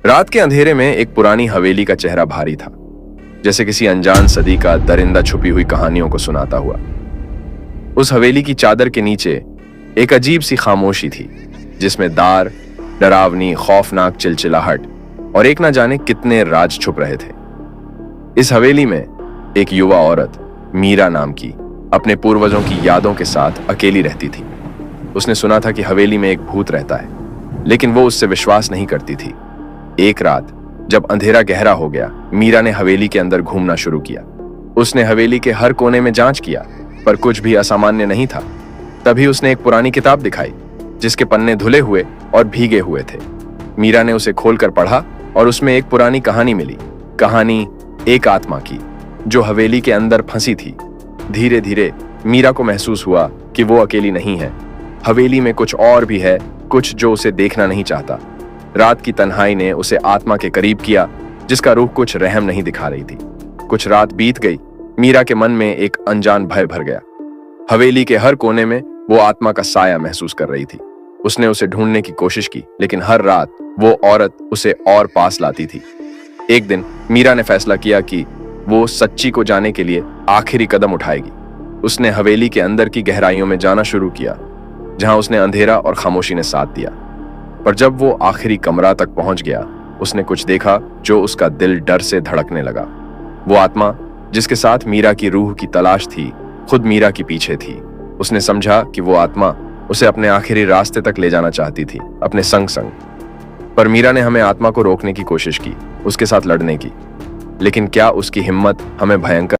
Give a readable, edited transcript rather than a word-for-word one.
रात के अंधेरे में एक पुरानी हवेली का चेहरा भारी था, जैसे किसी अनजान सदी का दरिंदा छुपी हुई कहानियों को सुनाता हुआ। उस हवेली की चादर के नीचे एक अजीब सी खामोशी थी, जिसमें दार, डरावनी, खौफनाक चिलचिलाहट और एक ना जाने कितने राज छुप रहे थे। इस हवेली में एक युवा औरत मीरा नाम की अपने पूर्वजों की यादों के साथ अकेली रहती थी। उसने सुना था कि हवेली में एक भूत रहता है, लेकिन वो उससे विश्वास नहीं करती थी। एक रात जब अंधेरा गहरा हो गया, मीरा ने हवेली के अंदर घूमना शुरू किया। उसने हवेली के हर कोने में जांच किया, पर कुछ भी असामान्य नहीं था। तभी उसने एक पुरानी किताब दिखाई, जिसके पन्ने धुले हुए और भीगे हुए थे। मीरा ने उसे खोलकर पढ़ा और उसमें एक पुरानी कहानी मिली। कहानी एक आत्मा की, जो हवेली के अंदर फंसी थी। धीरे धीरे मीरा को महसूस हुआ कि वो अकेली नहीं है। हवेली में कुछ और भी है, कुछ जो उसे देखना नहीं चाहता। रात की तन्हाई ने उसे आत्मा के करीब किया, जिसका रूह कुछ रहम नहीं दिखा रही थी। कुछ रात बीत गई, मीरा के मन में एक अनजान भय भर गया। हवेली के हर कोने में वो आत्मा का साया महसूस कर रही थी। उसने उसे ढूंढने की कोशिश की, लेकिन हर रात वो औरत उसे और पास लाती थी। एक दिन मीरा ने फैसला किया कि वो सच्ची को जाने के लिए आखिरी कदम उठाएगी। उसने हवेली के अंदर की गहराइयों में जाना शुरू किया, जहां उसने अंधेरा और खामोशी ने साथ दिया। पर जब वो आखिरी कमरा तक पहुंच गया, उसने कुछ देखा जो उसका दिल डर से धड़कने लगा। वो आत्मा जिसके साथ मीरा की रूह की तलाश थी, खुद मीरा के पीछे थी। उसने समझा कि वो आत्मा उसे अपने आखिरी रास्ते तक ले जाना चाहती थी, अपने संग संग। पर मीरा ने हमें आत्मा को रोकने की कोशिश की, उसके साथ लड़ने की। लेकिन क्या उसकी हिम्मत हमें भयंकर